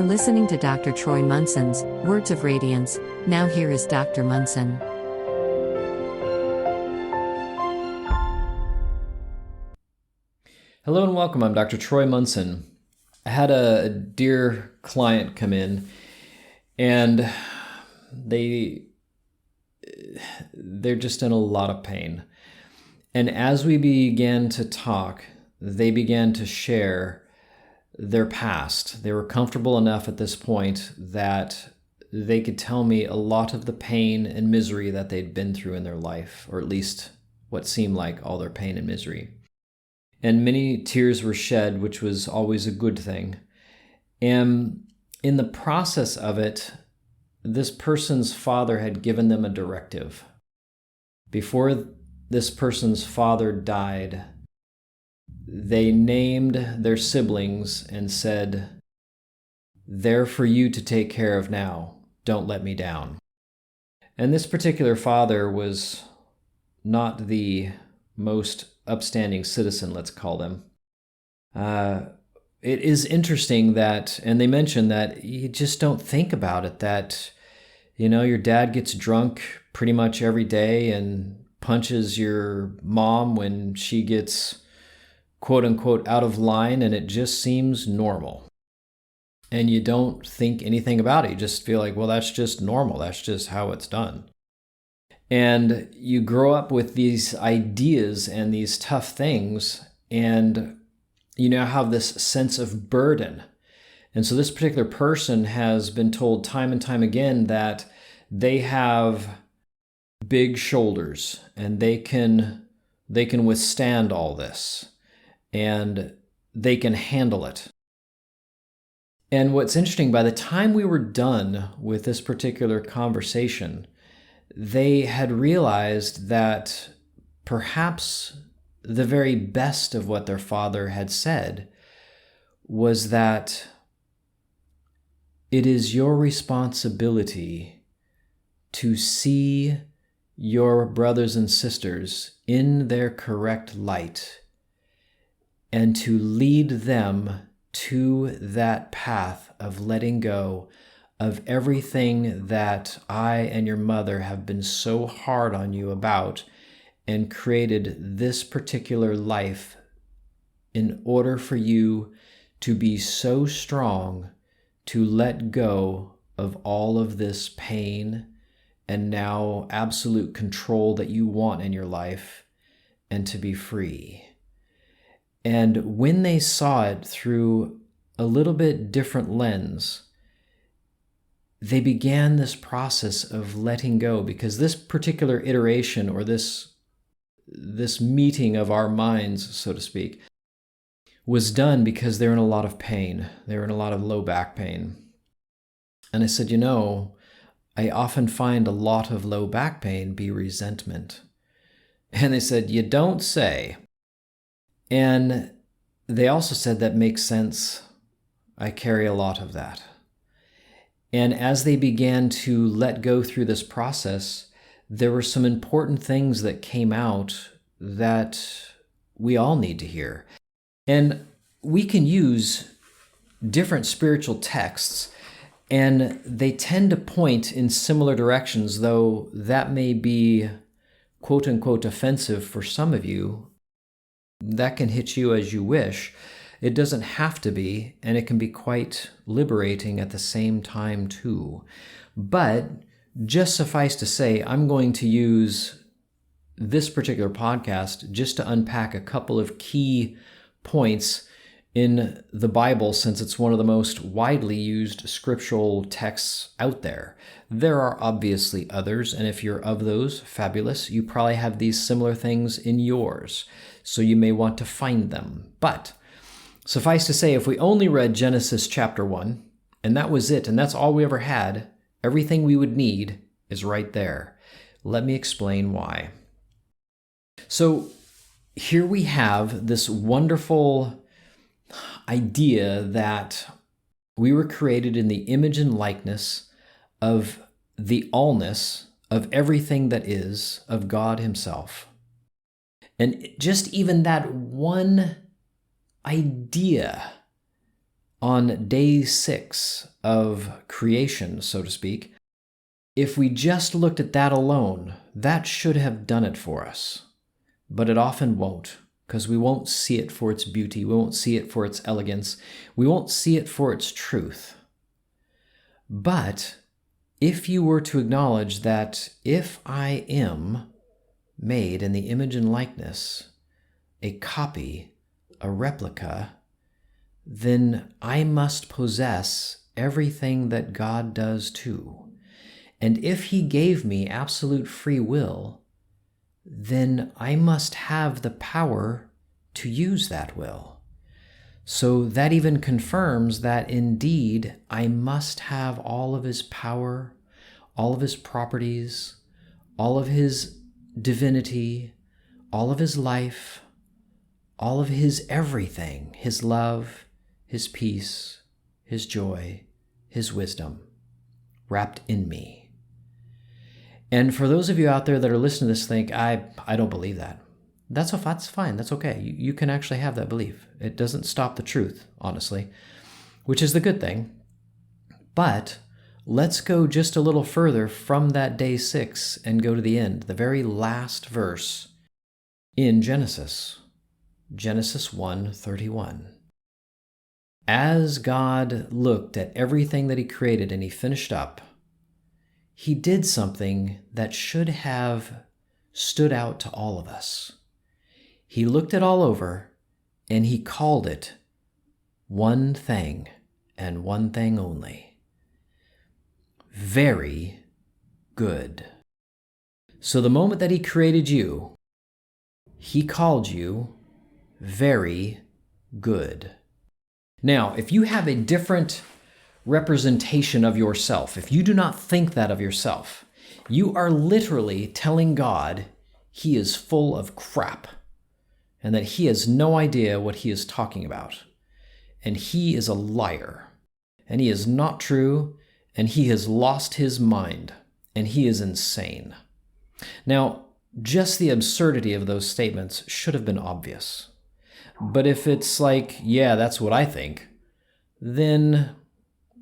listening to Dr. Troy Munson's Words of Radiance. Now here is Dr. Munson. Hello and welcome. I'm Dr. Troy Munson. I had a dear client come in, and they're just in a lot of pain. And as we began to talk, they began to share their past. They were comfortable enough at this point that they could tell me a lot of the pain and misery that they'd been through in their life, or at least what seemed like all their pain and misery. And many tears were shed, which was always a good thing. And in the process of it, this person's father had given them a directive. Before this person's father died, they named their siblings and said, "They're for you to take care of now. Don't let me down." And this particular father was not the most upstanding citizen, let's call them. It is interesting that, and they mentioned that you just don't think about it, that, your dad gets drunk pretty much every day and punches your mom when she gets quote unquote out of line, and it just seems normal. And you don't think anything about it. You just feel like, well, that's just normal. That's just how it's done. And you grow up with these ideas and these tough things, and you now have this sense of burden. And so this particular person has been told time and time again that they have big shoulders and they can withstand all this and they can handle it. And what's interesting, by the time we were done with this particular conversation, they had realized that perhaps the very best of what their father had said was that it is your responsibility to see your brothers and sisters in their correct light and to lead them to that path of letting go of everything that I and your mother have been so hard on you about, and created this particular life in order for you to be so strong to let go of all of this pain and now absolute control that you want in your life, and to be free. And when they saw it through a little bit different lens, they began this process of letting go, because this particular iteration, or this meeting of our minds, so to speak, was done because they're in a lot of pain. They're in a lot of low back pain. And I said, I often find a lot of low back pain be resentment. And they said, "You don't say." And they also said, "That makes sense. I carry a lot of that." And as they began to let go through this process, there were some important things that came out that we all need to hear. And we can use different spiritual texts, and they tend to point in similar directions, though that may be quote unquote offensive for some of you. That can hit you as you wish. It doesn't have to be, and it can be quite liberating at the same time too. But just suffice to say, I'm going to use this particular podcast just to unpack a couple of key points in the Bible, since it's one of the most widely used scriptural texts out there. There are obviously others, and if you're of those, fabulous. You probably have these similar things in yours, so you may want to find them. But suffice to say, if we only read Genesis chapter 1, and that was it, and that's all we ever had, everything we would need is right there. Let me explain why. So here we have this wonderful idea that we were created in the image and likeness of the allness of everything that is, of God Himself. And just even that one idea on day 6 of creation, so to speak, if we just looked at that alone, that should have done it for us. But it often won't, because we won't see it for its beauty. We won't see it for its elegance. We won't see it for its truth. But if you were to acknowledge that if I am made in the image and likeness, a copy, a replica, then I must possess everything that God does too. And if He gave me absolute free will, then I must have the power to use that will. So that even confirms that indeed I must have all of His power, all of His properties, all of His divinity, all of His life, all of His everything, His love, His peace, His joy, His wisdom, wrapped in me. And for those of you out there that are listening to this think, I don't believe that. That's fine. That's okay. You can actually have that belief. It doesn't stop the truth, honestly, which is the good thing. But let's go just a little further from that day 6 and go to the end, the very last verse in Genesis 1:31. As God looked at everything that He created and He finished up, He did something that should have stood out to all of us. He looked it all over and He called it one thing and one thing only: very good. So the moment that He created you, He called you very good. Now, if you have a different representation of yourself, if you do not think that of yourself, you are literally telling God He is full of crap and that He has no idea what He is talking about. And He is a liar, and He is not true, and He has lost His mind, and He is insane. Now, just the absurdity of those statements should have been obvious. But if it's like, yeah, that's what I think, then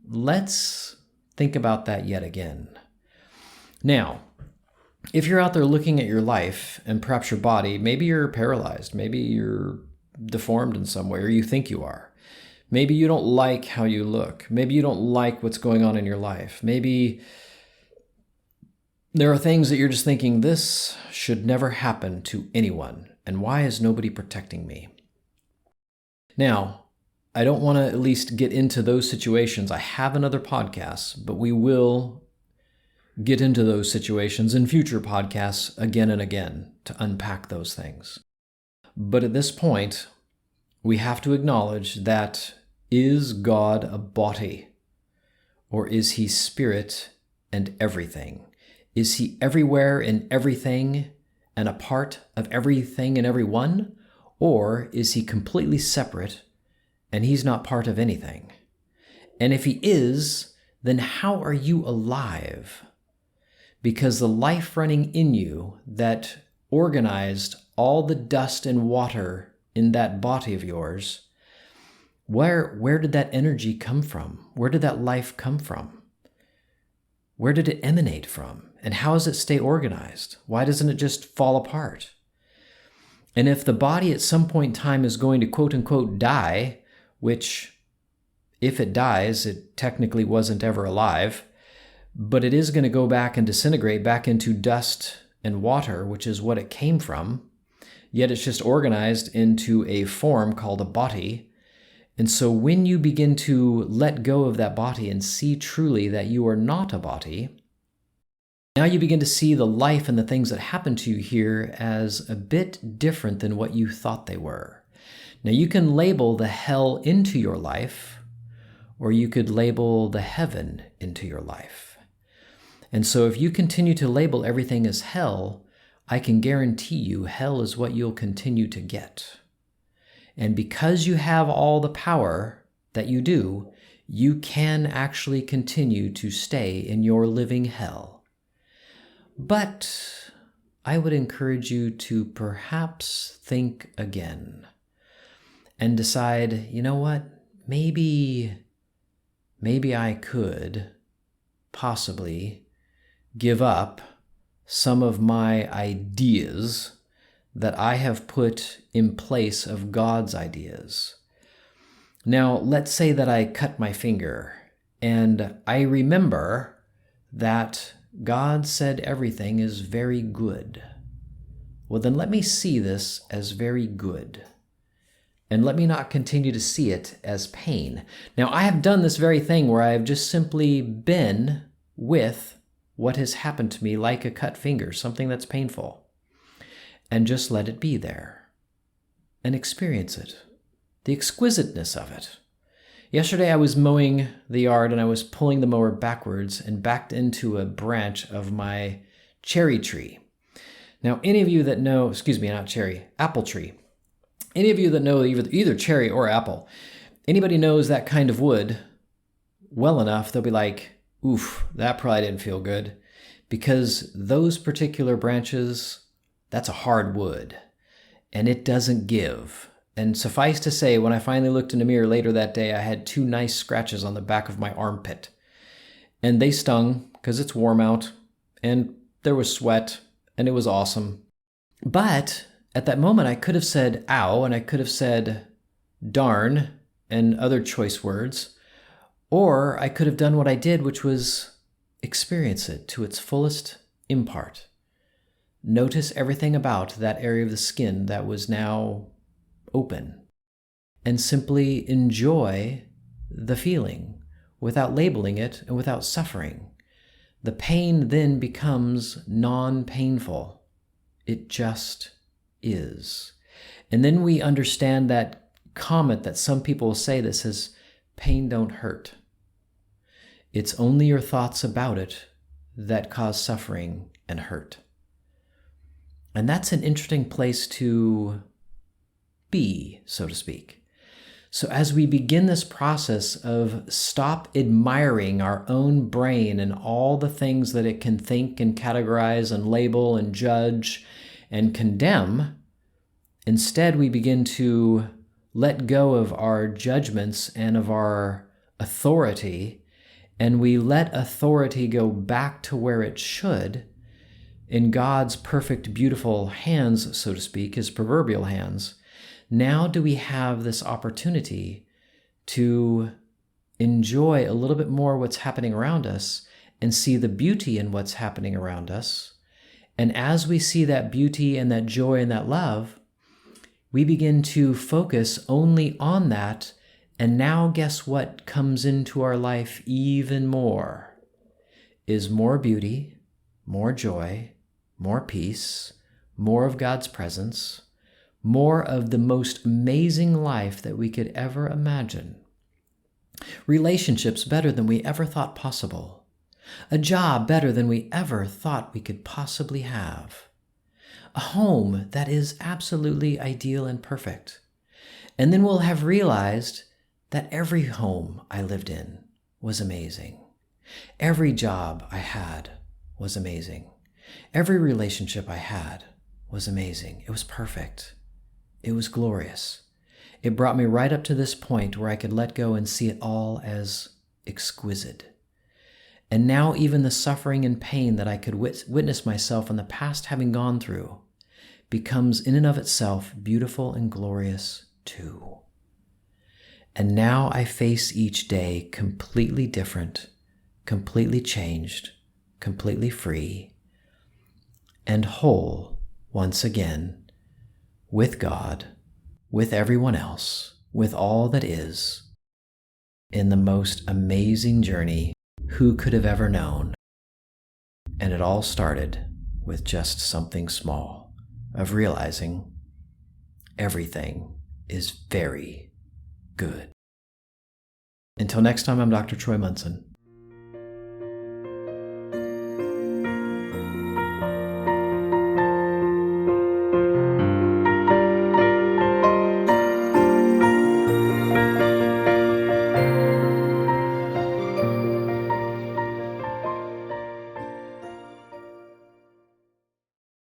let's think about that yet again. Now, if you're out there looking at your life and perhaps your body, maybe you're paralyzed, maybe you're deformed in some way, or you think you are. Maybe you don't like how you look. Maybe you don't like what's going on in your life. Maybe there are things that you're just thinking, this should never happen to anyone, and why is nobody protecting me? Now, I don't want to at least get into those situations. I have another podcast, but we will get into those situations in future podcasts again and again to unpack those things. But at this point, we have to acknowledge that, is God a body? Or is He spirit and everything? Is He everywhere in everything and a part of everything and everyone? Or is He completely separate and He's not part of anything? And if He is, then how are you alive? Because the life running in you that organized all the dust and water in that body of yours, where did that energy come from? Where did that life come from? Where did it emanate from? And how does it stay organized? Why doesn't it just fall apart? And if the body at some point in time is going to quote unquote die, which if it dies, it technically wasn't ever alive, but it is going to go back and disintegrate back into dust and water, which is what it came from, yet it's just organized into a form called a body. And so when you begin to let go of that body and see truly that you are not a body, now you begin to see the life and the things that happen to you here as a bit different than what you thought they were. Now you can label the hell into your life, or you could label the heaven into your life. And so if you continue to label everything as hell, I can guarantee you hell is what you'll continue to get. And because you have all the power that you do, you can actually continue to stay in your living hell. But I would encourage you to perhaps think again and decide, you know what? maybe I could possibly give up some of my ideas that I have put in place of God's ideas. Now, let's say that I cut my finger, and I remember that God said everything is very good. Well, then let me see this as very good. And let me not continue to see it as pain. Now, I have done this very thing where I have just simply been with what has happened to me like a cut finger, something that's painful, and just let it be there and experience it, the exquisiteness of it. Yesterday I was mowing the yard and I was pulling the mower backwards and backed into a branch of my cherry tree. Now, any of you that know, apple tree. Any of you that know either cherry or apple, anybody knows that kind of wood well enough, they'll be like, oof, that probably didn't feel good. Because those particular branches, that's a hard wood, and it doesn't give. And suffice to say, when I finally looked in the mirror later that day, I had 2 nice scratches on the back of my armpit. And they stung because it's warm out, and there was sweat, and it was awesome. But at that moment, I could have said ow, and I could have said darn, and other choice words. Or I could have done what I did, which was experience it to its fullest impart. Notice everything about that area of the skin that was now open, and simply enjoy the feeling without labeling it and without suffering. The pain then becomes non-painful. It just is. And then we understand that comment that some people say that says, pain don't hurt. It's only your thoughts about it that cause suffering and hurt. And that's an interesting place to be, so to speak. So as we begin this process of stop admiring our own brain and all the things that it can think and categorize and label and judge and condemn, instead we begin to let go of our judgments and of our authority, and we let authority go back to where it should, in God's perfect, beautiful hands, so to speak, his proverbial hands. Now do we have this opportunity to enjoy a little bit more what's happening around us and see the beauty in what's happening around us. And as we see that beauty and that joy and that love, we begin to focus only on that. And now guess what comes into our life even more is more beauty, more joy, more peace, more of God's presence, more of the most amazing life that we could ever imagine. Relationships better than we ever thought possible. A job better than we ever thought we could possibly have. A home that is absolutely ideal and perfect. And then we'll have realized that every home I lived in was amazing. Every job I had was amazing. Every relationship I had was amazing. It was perfect. It was glorious. It brought me right up to this point where I could let go and see it all as exquisite. And now even the suffering and pain that I could witness myself in the past having gone through becomes in and of itself beautiful and glorious too. And now I face each day completely different, completely changed, completely free, and whole once again, with God, with everyone else, with all that is, in the most amazing journey who could have ever known. And it all started with just something small of realizing everything is very good. Until next time, I'm Dr. Troy Munson.